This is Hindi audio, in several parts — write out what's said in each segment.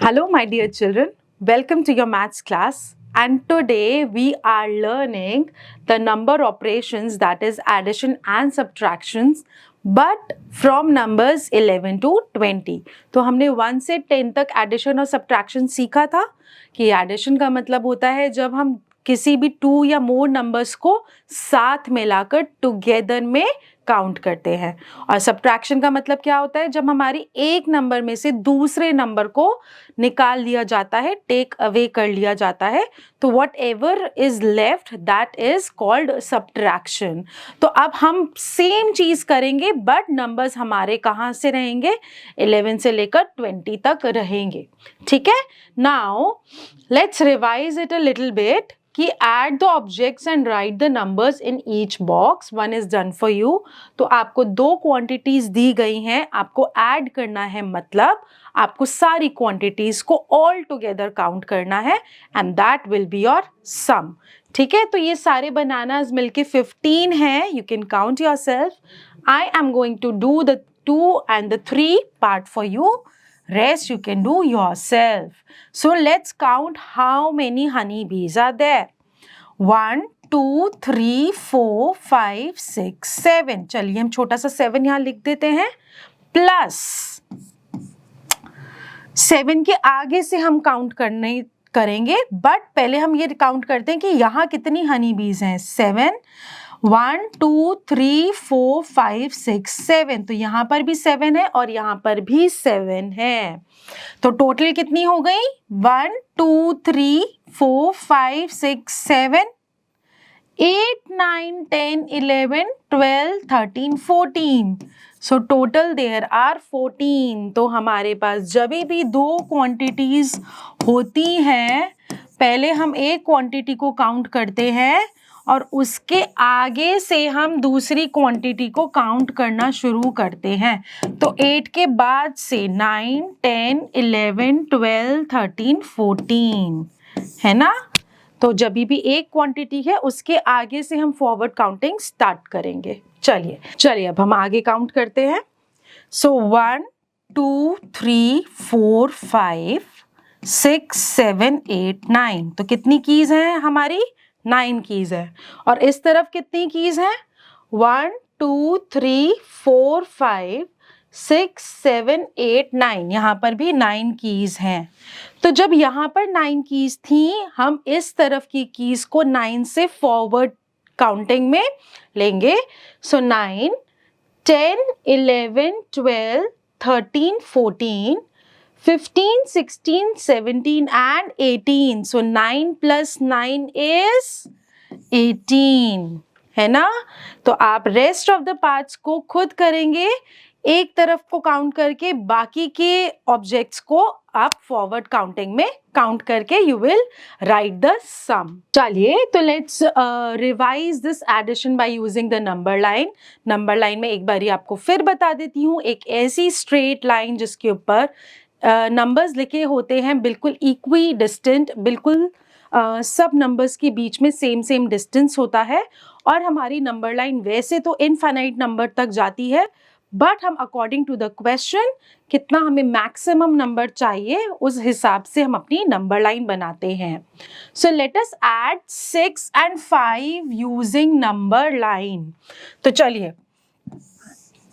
Hello, my dear children. Welcome to your maths class. And today we are learning the number operations, that is addition and subtractions, but from numbers 11 to 20. तो हमने 1 से 10 तक एडिशन और सब्ट्रैक्शन सीखा था कि एडिशन का मतलब होता है जब हम किसी भी 2 या मोर नंबर्स को साथ मिलाकर टुगेदर में काउंट करते हैं, और सब्ट्रैक्शन का मतलब क्या होता है जब हमारी एक नंबर में से दूसरे नंबर को निकाल लिया जाता है, टेक अवे कर लिया जाता है, तो what ever is left that is called subtraction. तो अब हम सेम चीज करेंगे बट नंबर्स हमारे कहाँ से रहेंगे, 11 से लेकर 20 तक रहेंगे। ठीक है, now let's revise it a little bit कि add the objects and write the numbers in each box. One is done for you. तो आपको दो क्वांटिटीज दी गई हैं, आपको ऐड करना है, मतलब आपको सारी क्वांटिटीज को ऑल टुगेदर काउंट करना है and that will be your sum. ठीक है, तो ये सारे बनानास मिलके 15 हैं, you can count yourself. I am going to do the 2 and the 3 part for you. Rest you can do yourself. So let's count how many honeybees are there. 1, 2, 3, 4, 5, 6, 7. चलिए हम छोटा सा 7 यहाँ लिख देते हैं, प्लस 7 के आगे से हम काउंट करेंगे, बट पहले हम ये काउंट करते हैं कि यहाँ कितनी हनीबीज हैं। 7, 1, 2, 3, 4, 5, 6, 7। तो यहाँ पर भी 7 है और यहाँ पर भी 7 है, तो टोटल कितनी हो गई? 1, 2, 3, 4, 5, 6, 7, 8, 9, 10, 11, 12, 13, 14. So total there are 14। तो हमारे पास जब भी दो क्वांटिटीज होती हैं, पहले हम एक क्वांटिटी को काउंट करते हैं और उसके आगे से हम दूसरी क्वांटिटी को काउंट करना शुरू करते हैं। तो 8 के बाद से 9, 10, 11, 12, 13, 14 है ना। तो जब भी एक क्वांटिटी है उसके आगे से हम फॉरवर्ड काउंटिंग स्टार्ट करेंगे। चलिए अब हम आगे काउंट करते हैं। सो 1, 2, 3, 4, 5, 6, 7, 8, 9। तो कितनी कीज हैं हमारी? 9 कीज है। और इस तरफ कितनी कीज हैं? 1, 2, 3, 4, 5, 6, 7, 8, 9। यहाँ पर भी 9 कीज हैं। तो जब यहाँ पर 9 कीज थी, हम इस तरफ की कीज को 9 से फॉरवर्ड काउंटिंग में लेंगे। सो 9, 10, 11, 12, 13, 14, 15, 16, 17 and 18. So 9 plus 9 is 18, है ना। तो आप रेस्ट ऑफ द पार्ट्स को खुद करेंगे, एक तरफ को काउंट करके बाकी के ऑब्जेक्ट्स को आप फॉरवर्ड काउंटिंग में काउंट करके you will write the sum. चलिए तो let's revise this addition by using the number line. Number line में एक बारी आपको फिर बता देती हूँ, एक ऐसी स्ट्रेट लाइन जिसके ऊपर नंबर्स लिखे होते हैं बिल्कुल इक्वी डिस्टेंट, बिल्कुल सब नंबर्स के बीच में सेम डिस्टेंस होता है, और हमारी नंबर लाइन वैसे तो इनफाइनाइट नंबर तक जाती है, बट हम अकॉर्डिंग टू द क्वेश्चन कितना हमें मैक्सिमम नंबर चाहिए उस हिसाब से हम अपनी नंबर लाइन बनाते हैं। So let us add 6 and 5 using number line. तो चलिए,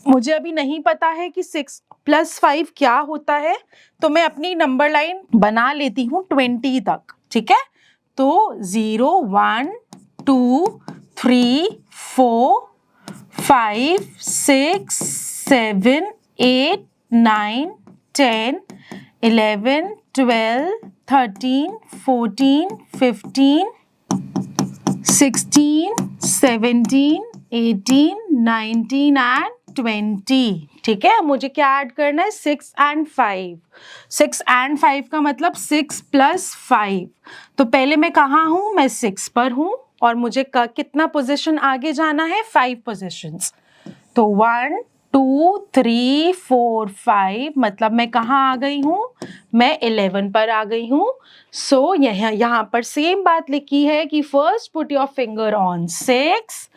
मुझे अभी नहीं पता है कि 6 + 5 क्या होता है, तो मैं अपनी नंबर लाइन बना लेती हूँ 20 तक। ठीक है, तो 0, 1, 2, 3, 4, 5, 6, 7, 8, 9, 10, 11, 12, 13, 14, 15, 16, 17, 18, 19 and 20। ठीक है, मुझे क्या ऐड करना है? 6 and 5। 6 and 5 का मतलब 6 + 5। तो पहले मैं कहाँ हूँ? मैं 6 पर हूँ, और मुझे कितना पोजीशन आगे जाना है? 5 पोजीशंस। तो 1, 2, 3, 4, 5, मतलब मैं कहाँ आ गई हूँ? मैं 11 पर आ गई हूँ। सो यहाँ पर सेम बात लिखी है कि first put your finger on 6,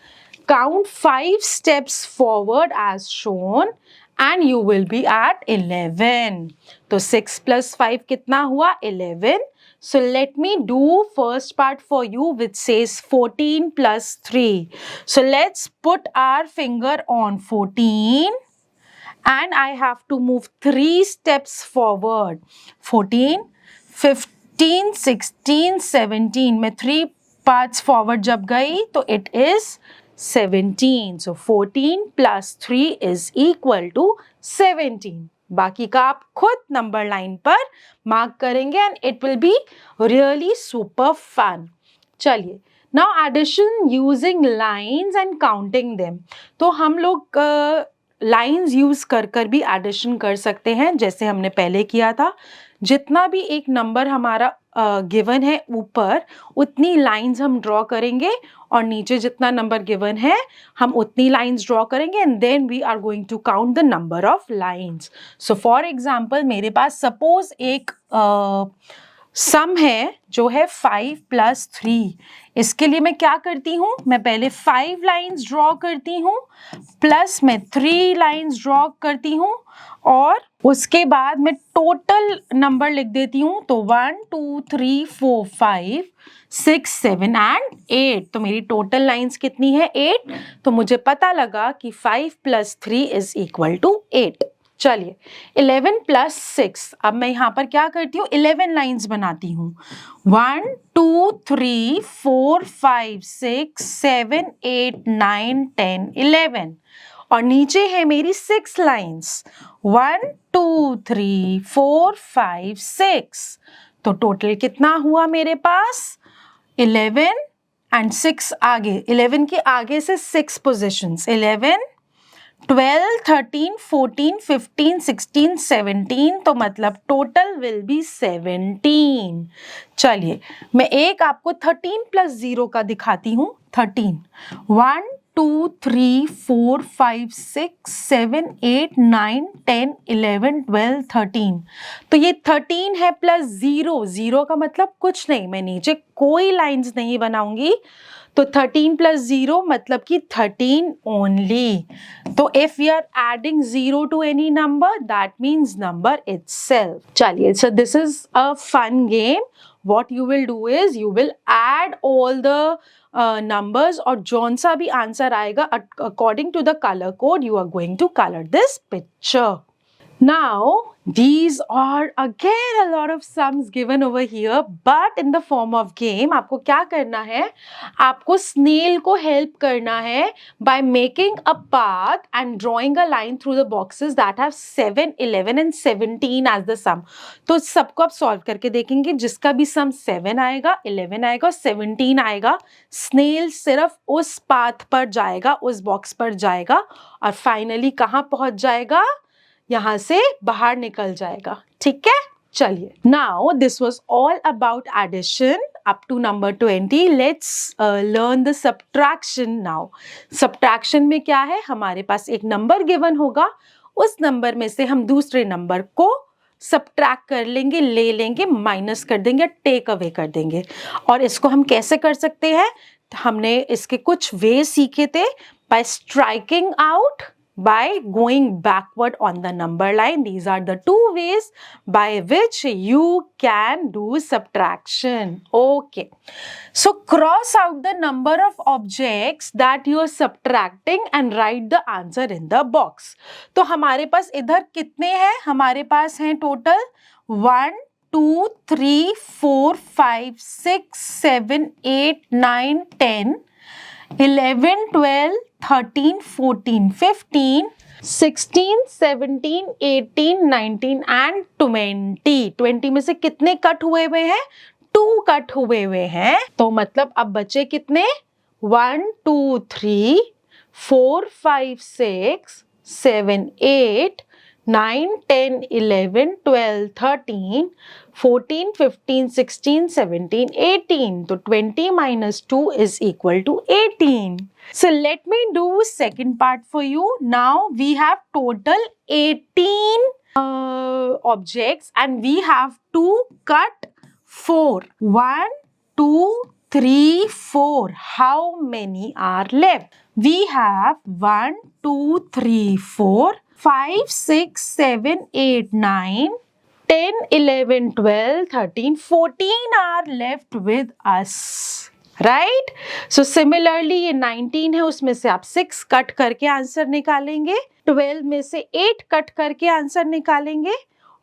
count 5 steps forward as shown and you will be at 11. तो 6 plus 5 कितना हुआ? 11. So let me do first part for you which says 14 plus 3. So let's put our finger on 14 and I have to move 3 steps forward. 14, 15, 16, 17. मैं 3 parts forward जब गई तो it is 17. So 14 plus 3 is equal to 17. बाकी का आप खुद नंबर लाइन पर मार्क करेंगे and it will be really super fun. चलिए, now addition using lines and counting them. तो हम लोग लाइन्स यूज कर भी एडिशन कर सकते हैं जैसे हमने पहले किया था. जितना भी एक नंबर हमारा गिवन है ऊपर उतनी लाइंस हम ड्रॉ करेंगे और नीचे जितना नंबर गिवन है हम उतनी लाइंस ड्रॉ करेंगे and then we are going to count the number of lines. So for example मेरे पास सपोज एक सम है जो है 5 plus 3. इसके लिए मैं क्या करती हूँ? मैं पहले 5 लाइंस ड्रॉ करती हूँ प्लस मैं 3 लाइंस ड्रॉ करती हूँ और उसके बाद मैं टोटल नंबर लिख देती हूँ. तो 1 2 3 4 5 6 7 एंड 8. तो मेरी टोटल लाइंस कितनी है? 8. तो मुझे पता लगा कि 5 plus 3 is equal to 8. चलिए, 11 plus 6. अब मैं यहाँ पर क्या करती हूँ? 11 लाइंस बनाती हूँ. 1 2 3 4 5 6 7 8 9 10 11. और नीचे है मेरी 6 लाइंस. 1 2 3 4 5 6. तो टोटल कितना हुआ मेरे पास? 11 एंड 6 आगे. 11 के आगे से 6 पोजिशंस. 11 12 13 14 15 16 17. तो मतलब टोटल विल बी 17. चलिए, मैं एक आपको 13 plus 0 का दिखाती हूँ. 13 1 2 3 4 5 6 7 8 9 10 11 12 13. तो ये 13 है प्लस 0. 0 का मतलब कुछ नहीं, मैं नीचे कोई लाइंस नहीं बनाऊंगी. तो 13 plus 0 मतलब कि 13 only. तो if we are adding 0 to any number, that means number itself. चलिए, so this is a fun game. What you will do is you will add all the numbers और जौन सा भी आंसर आएगा according to the color code you are going to color this picture. Now, these are again a lot of sums given over here, but in the form of game. आपको क्या करना है? आपको snail को help करना है by making a path and drawing a line through the boxes that have 7, 11 and 17 as the sum. तो सबको आप solve करके देखेंगे. जिसका भी sum 7 आएगा, 11 आएगा, 17 आएगा, snail सिर्फ उस path पर जाएगा, उस box पर जाएगा और finally कहाँ पहुँच जाएगा? यहाँ से बाहर निकल जाएगा. ठीक है, चलिए. Now this was all about addition up to number 20. Let's learn the subtraction now. Subtraction में क्या है? हमारे पास एक नंबर गिवन होगा, उस नंबर में से हम दूसरे नंबर को सब्ट्रैक्ट कर लेंगे, ले लेंगे, माइनस कर देंगे, टेक अवे कर देंगे. और इसको हम कैसे कर सकते हैं? हमने इसके कुछ वे सीखे थे. Bye striking out, by going backward on the number line. These are the two ways by which you can do subtraction. Okay, so cross out the number of objects that you are subtracting and write the answer in the box. तो हमारे पास इधर कितने हैं? हमारे पास हैं टोटल 1 2 3 4 5 6 7 8 9 10 11 12 13 14 15 16 17 18 19 and 20. 20 में से कितने कट हुए हुए हैं? 2 कट हुए हुए हैं. तो मतलब अब बचे कितने? 1 2 3 4 5 6 7 8 9 10 11 12 13 14 15 16 17 18. तो 20 minus 2 is equal to 18. So let me do second part for you. Now we have total 18 objects and we have to cut 4. 1 2 3 4. How many are left? We have 1 2 3 4 5, 6, 7, 8, 9, 10, 11, 12, 13, 14 are left with us, right? So similarly ये 19 है, उसमें से आप 6 कट करके आंसर निकालेंगे, 12 में से 8 कट करके आंसर निकालेंगे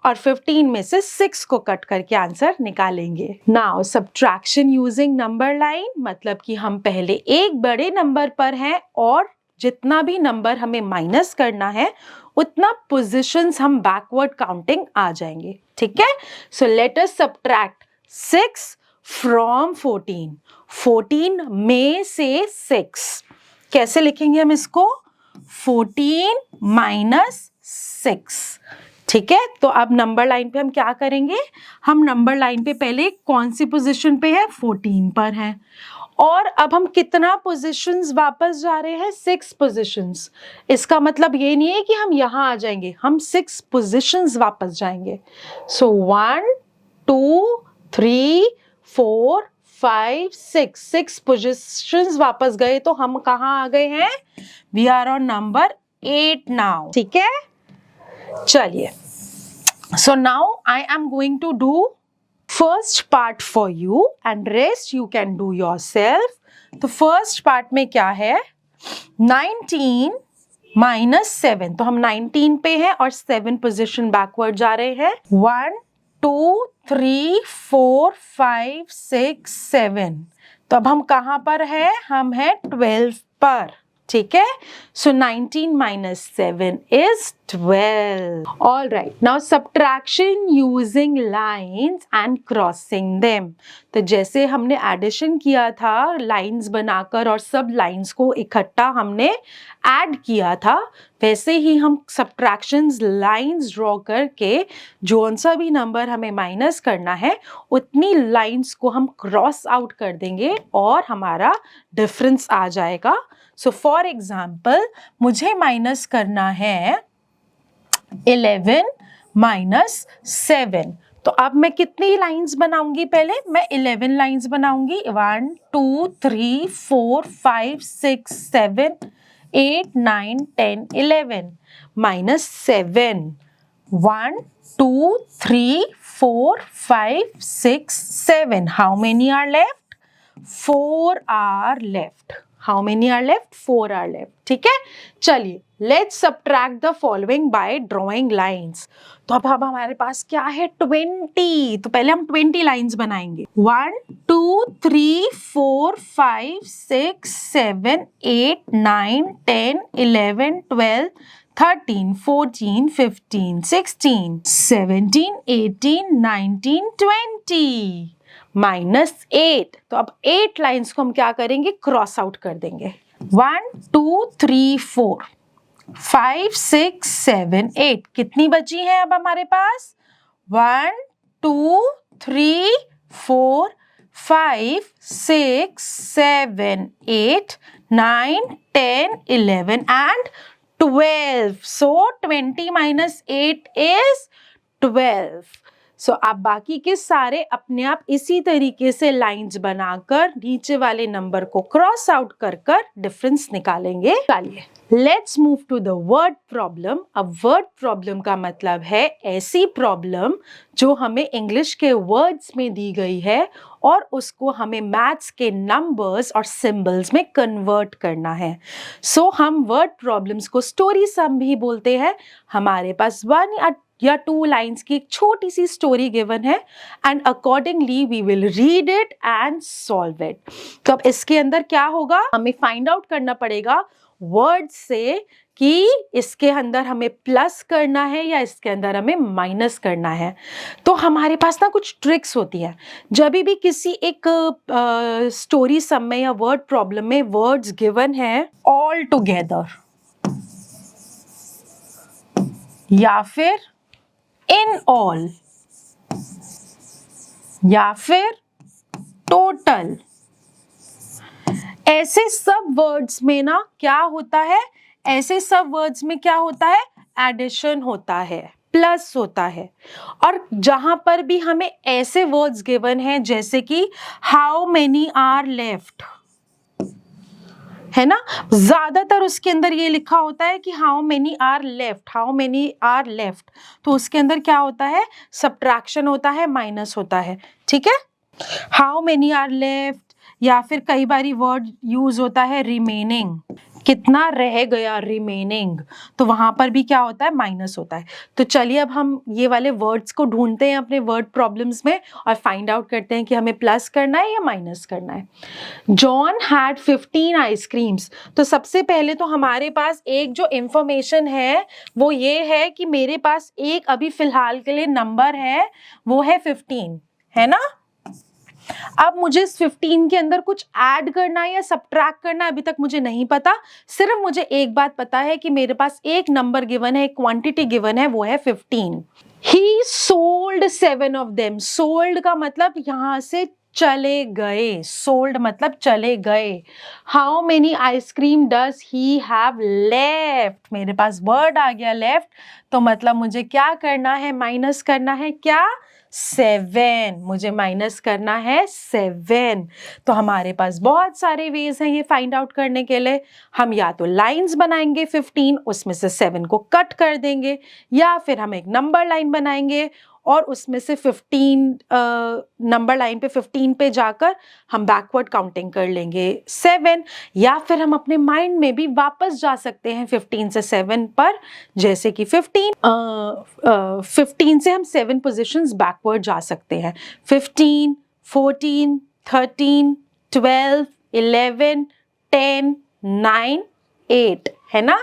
और 15 में से 6 को कट करके आंसर निकालेंगे। Now subtraction using number line, मतलब कि हम पहले एक बड़े नंबर पर हैं और जितना भी नंबर हमें माइनस करना है उतना पोजीशंस हम बैकवर्ड काउंटिंग आ जाएंगे, ठीक है? So let us subtract 6 from 14, 14 में से 6, कैसे लिखेंगे हम इसको? 14 माइनस 6, ठीक है? तो अब नंबर लाइन पे हम क्या करेंगे? हम नंबर लाइन पे पहले कौन सी पोजीशन पे है? 14 पर है। और अब हम कितना पोजीशंस वापस जा रहे हैं? 6 पोजीशंस। इसका मतलब ये नहीं है कि हम यहां आ जाएंगे, हम 6 पोजीशंस वापस जाएंगे। सो 1 2 3 4 5 6 पोजीशंस वापस गए, तो हम कहां आ गए हैं? We are on number 8 now, ठीक है? चलिए, so now I am going to do first part for you and rest you can do yourself. तो first part में क्या है? 19 minus 7, तो हम 19 पे हैं और 7 पोजीशन बैकवर्ड जा रहे हैं। 1 2 3 4 5 6 7, तो अब हम कहाँ पर है? हम हैं 12 पर, ठीक है? So 19 minus 7 is 12. All right. Now subtraction using lines and crossing them. तो जैसे हमने एडिशन किया था लाइंस बनाकर और सब लाइंस को इकट्ठा हमने ऐड किया था, वैसे ही हम सब्ट्रैक्शंस लाइंस ड्रॉ करके जो सा भी नंबर हमें माइनस करना है उतनी लाइंस को हम क्रॉस आउट कर देंगे और हमारा डिफरेंस आ जाएगा। सो फॉर एग्जाम्पल मुझे माइनस करना है 11 माइनस 7, तो अब मैं कितनी लाइंस बनाऊंगी? पहले मैं 11 लाइंस बनाऊंगी। 1 2 3 4 5 6 7 8 9 10 11 minus 7, 1 2 3 4 5 6 7, how many are left? 4 are left. How many are left? 4 are left, ठीक है? चलिए, let's subtract the following by drawing lines. तो अब हमारे पास क्या है? 20। तो पहले हम 20 लाइंस बनाएंगे। 1 2 3 4 5 6 7 8 9 10 11 12 13 14 15 16 17 18 19 20 माइनस 8, तो अब 8 लाइंस को हम क्या करेंगे? क्रॉस आउट कर देंगे। 1 2 3 4 5 6 7 8, कितनी बची हैं अब हमारे पास? 1 2 3 4 5 6 7 8 9 10 11 and 12. So 20 minus 8 is 12. सो आप बाकी के सारे अपने आप इसी तरीके से लाइंस बनाकर नीचे वाले नंबर को क्रॉस आउट कर कर डिफरेंस निकालेंगे। चलिए, let's move to the word problem. अब वर्ड प्रॉब्लम का मतलब है ऐसी प्रॉब्लम जो हमें इंग्लिश के वर्ड्स में दी गई है और उसको हमें मैथ्स के नंबर्स और सिंबल्स में कन्वर्ट करना है। सो हम वर्ड प्रॉब्लम्स को स्टोरी सम भी बोलते हैं। हमारे पास 1 या 2 लाइंस की एक छोटी सी स्टोरी गिवन है and accordingly we will read it and solve it. तो अब इसके अंदर क्या होगा? हमें फाइंड आउट करना पड़ेगा वर्ड से कि इसके अंदर हमें प्लस करना है या इसके अंदर हमें माइनस करना है। तो हमारे पास ना कुछ ट्रिक्स होती हैं। जब भी किसी एक स्टोरी सम में या वर्ड प्रॉब्लम में वर्ड्स गिवन है ऑल टुगेदर या फिर इन ऑल या फिर टोटल, ऐसे सब वर्ड्स में ना क्या होता है? ऐसे सब वर्ड्स में क्या होता है? एडिशन होता है, प्लस होता है। और जहां पर भी हमें ऐसे वर्ड्स गिवन हैं जैसे कि हाउ मेनी आर लेफ्ट, है ना। ज्यादातर उसके अंदर ये लिखा होता है कि how many are left, how many are left, तो उसके अंदर क्या होता है, सब्ट्रैक्शन होता है, माइनस होता है, ठीक है। हाउ मेनी आर लेफ्ट, या फिर कई बारी वर्ड यूज होता है रिमेनिंग, कितना रह गया, रिमेनिंग, तो वहां पर भी क्या होता है, माइनस होता है। तो चलिए अब हम ये वाले वर्ड्स को ढूंढते हैं अपने वर्ड प्रॉब्लम्स में और फाइंड आउट करते हैं कि हमें प्लस करना है या माइनस करना है। जॉन हैड 15 आइसक्रीम्स, तो सबसे पहले तो हमारे पास एक जो इंफॉर्मेशन है वो ये है कि मेरे पास एक अभी फिलहाल के लिए नंबर है, वो है 15, है ना। अब मुझे इस 15 के अंदर कुछ ऐड करना है या सब्ट्रैक्ट करना है, अभी तक मुझे नहीं पता। सिर्फ मुझे एक बात पता है कि मेरे पास एक नंबर गिवन है, एक क्वांटिटी गिवन है, वो है 15। ही सोल्ड 7 ऑफ देम, सोल्ड का मतलब यहां से चले गए, सोल्ड मतलब चले गए। How many ice cream does he have left, मेरे पास वर्ड आ गया लेफ्ट, तो मतलब मुझे क्या करना है, माइनस करना है, क्या, 7, मुझे माइनस करना है 7। तो हमारे पास बहुत सारे वेज हैं ये फाइंड आउट करने के लिए। हम या तो लाइंस बनाएंगे 15, उसमें से 7 को कट कर देंगे, या फिर हम एक नंबर लाइन बनाएंगे और उसमें से 15 नंबर लाइन पे 15 पे जाकर हम बैकवर्ड काउंटिंग कर लेंगे 7, या फिर हम अपने माइंड में भी वापस जा सकते हैं 15 से 7 पर, जैसे कि 15 से हम 7 पोजीशंस बैकवर्ड जा सकते हैं, 15, 14, 13, 12, 11, 10, 9, 8, है ना।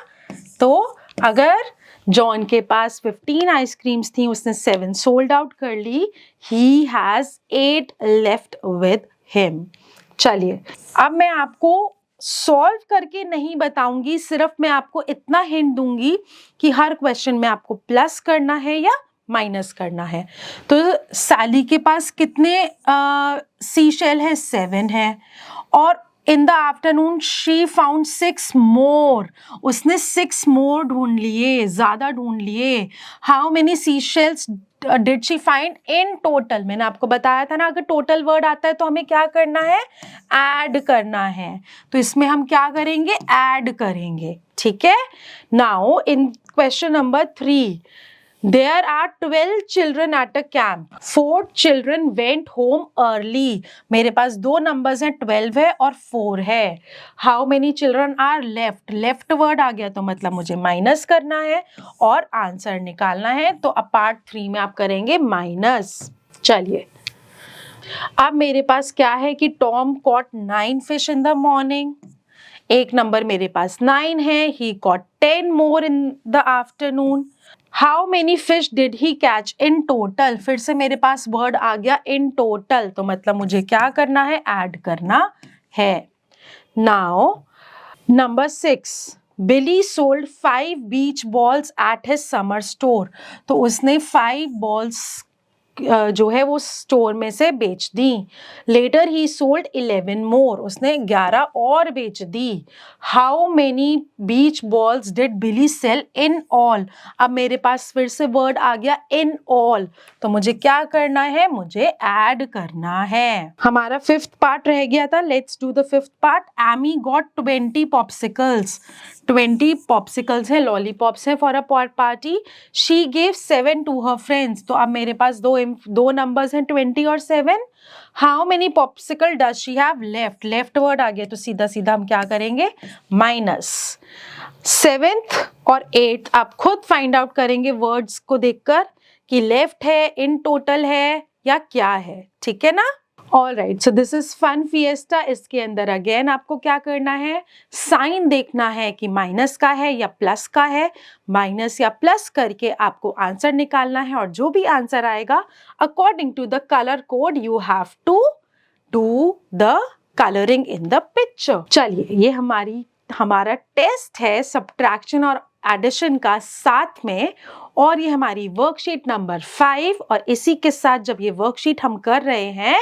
तो अगर जॉन के पास 15 आइसक्रीम्स थी, उसने 7 सोल्ड आउट कर ली, he has 8 left with him. चलिए अब मैं आपको सॉल्व करके नहीं बताऊंगी, सिर्फ मैं आपको इतना हिंट दूंगी कि हर क्वेश्चन में आपको प्लस करना है या माइनस करना है। तो सैली के पास कितने सी शेल है, 7 है, और in the afternoon she found 6 मोर, उसने 6 मोर ढूंढ लिए, ज्यादा ढूंढ लिए। How many sea shells did she find in total, मैंने आपको बताया था ना, अगर टोटल वर्ड आता है तो हमें क्या करना है, ऐड करना है, तो इसमें हम क्या करेंगे, ऐड करेंगे, ठीक है। Now in question number 3, there are 12 children at a camp, 4 children went home early, मेरे पास दो नंबर्स हैं, 12 है और 4 है। how many children are left, left word आ गया तो मतलब मुझे माइनस करना है और आंसर निकालना है, तो अब पार्ट 3 में आप करेंगे माइनस। चलिए अब मेरे पास क्या है कि Tom caught 9 fish in the morning, एक नंबर मेरे पास 9 है, he caught 10 more in the afternoon. How many fish did he catch in total, फिर से मेरे पास वर्ड आ गया in total, तो मतलब मुझे क्या करना है, ऐड करना है। Now number 6, Billy sold 5 beach balls at his summer store, तो उसने 5 balls जो है वो स्टोर में से बेच दी। लेटर ही सोल्ड 11 मोर, उसने 11 और बेच दी। How many beach balls did Billy sell in all, अब मेरे पास फिर से वर्ड आ गया इन ऑल, तो मुझे क्या करना है, मुझे ऐड करना है। हमारा 5th पार्ट रह गया था, let's do the 5th part. Amy got 20 popsicles, 20 popsicles है, लॉलीपॉप्स है for a party. She gave 7 to her friends, तो अब मेरे पास दो नंबर्स हैं 20 और 7। How many popsicle does she have left, left word आ गया तो सीधा सीधा हम क्या करेंगे, माइनस। 7th और 8th आप खुद फाइंड आउट करेंगे वर्ड्स को देखकर कि लेफ्ट है, इन टोटल है या क्या है, ठीक है ना। All right, so this is fun fiesta. इसके अंदर अगेन आपको क्या करना है, साइन देखना है कि माइनस का है या प्लस का है, माइनस या प्लस करके आपको आंसर निकालना है, और जो भी आंसर आएगा according to the colour code you have to do the colouring in the picture. चलिए ये हमारा टेस्ट है सब्ट्रैक्शन और एडिशन का साथ में, और ये हमारी वर्कशीट नंबर 5, और इसी के साथ जब ये वर्कशीट हम कर रहे हैं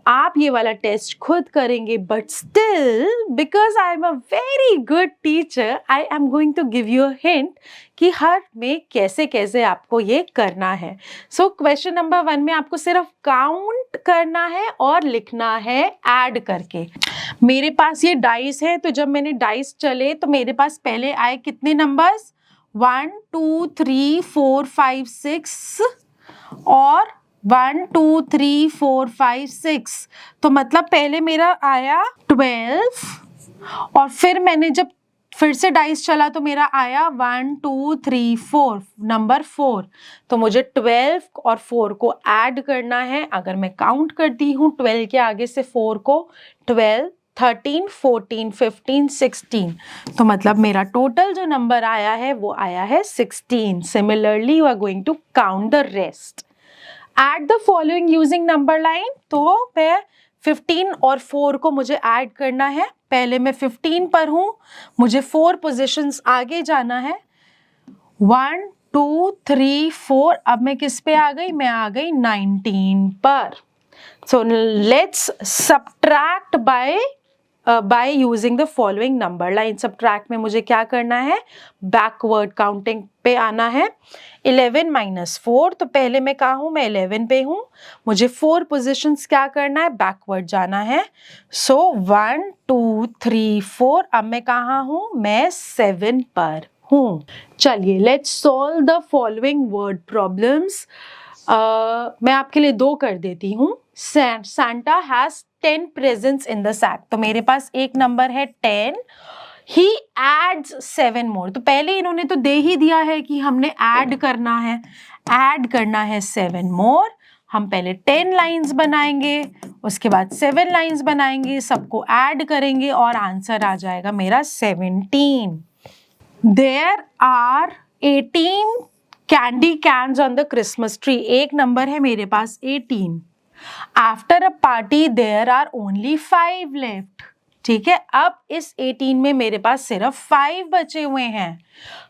आप ये वाला टेस्ट खुद करेंगे, but still because I am a very good teacher I am going to give you a hint कि हर में कैसे कैसे आपको ये करना है. सो क्वेश्चन नंबर 1 में आपको सिर्फ काउंट करना है और लिखना है ऐड करके. मेरे पास ये डाइस है, तो जब मैंने डाइस चले तो मेरे पास पहले आए कितने नंबर्स, 1 2 3 4 5 6 और 1 2 3 4 5 6. तो मतलब पहले मेरा आया 12 और फिर मैंने जब फिर से डाइस चला तो मेरा आया 1 2 3 4 नंबर 4. तो मुझे 12 और 4 को ऐड करना है. अगर मैं काउंट करती हूँ 12 के आगे से 4 को, 12 13 14 15 16. तो मतलब मेरा टोटल जो नंबर आया है वो आया है 16. Similarly you are going to count the rest. Add the following using number line. तो मैं 15 और 4 को मुझे ऐड करना है. पहले मैं 15 पर हूँ, मुझे 4 पोजीशंस आगे जाना है. 1 2 3 4. अब मैं किस पे आ गई, मैं आ गई 19 पर. So let's subtract by using the following number line. Subtract में मुझे क्या करना है, backward counting पे आना है. 11 minus 4. तो पहले मैं कहाँ हूँ, मैं 11 पे हूँ. मुझे 4 positions क्या करना है, backward जाना है. So 1 2 3 4. अब मैं कहाँ हूँ, मैं 7 पर हूँ. चलिए let's solve the following word problems. मैं आपके लिए 2 कर देती हूँ. Santa has 10 presents in the sack. तो मेरे पास एक नंबर है 10. He adds 7 more. तो पहले इन्होंने तो दे ही दिया है कि हमने ऐड करना है. ऐड करना है 7 more. हम पहले 10 लाइंस बनाएंगे, उसके बाद 7 लाइंस बनाएंगे, सबको ऐड करेंगे और आंसर आ जाएगा मेरा 17. There are 18 candy canes on the Christmas tree. एक नंबर है मेरे पास 18. After a party there are only 5 left. ठीक है, अब इस 18 में मेरे पास सिर्फ 5 बचे हुए हैं.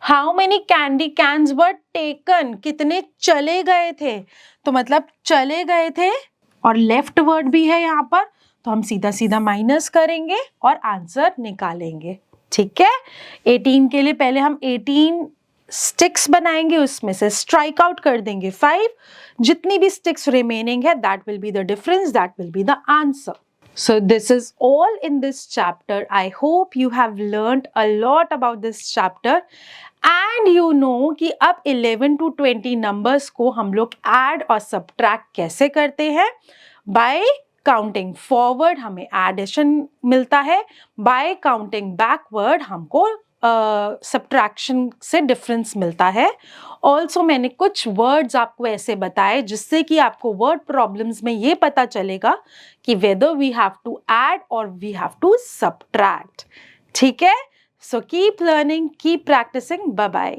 How many candy cans were taken, कितने चले गए थे. तो मतलब चले गए थे और लेफ्ट वर्ड भी है यहाँ पर, तो हम सीधा सीधा माइनस करेंगे और आंसर निकालेंगे. ठीक है, 18 के लिए पहले हम 18 स्टिक्स बनाएंगे, उसमें से स्ट्राइक आउट कर देंगे 5. जितनी भी स्टिक्स रिमेनिंग है that will be the difference, that will be the answer. So this is all in this chapter. I hope you have learned a lot about this chapter and you know कि अब 11 to 20 numbers को हम लोग add और subtract कैसे करते हैं. By counting forward हमें addition मिलता है, by counting backward हमको सब्ट्रैक्शन से डिफरेंस मिलता है. ऑल्सो मैंने कुछ वर्ड्स आपको ऐसे बताए जिससे कि आपको वर्ड प्रॉब्लम्स में ये पता चलेगा कि whether we have to add और वी हैव टू सब्ट्रैक्ट. ठीक है, so keep learning, keep practising. Bye bye.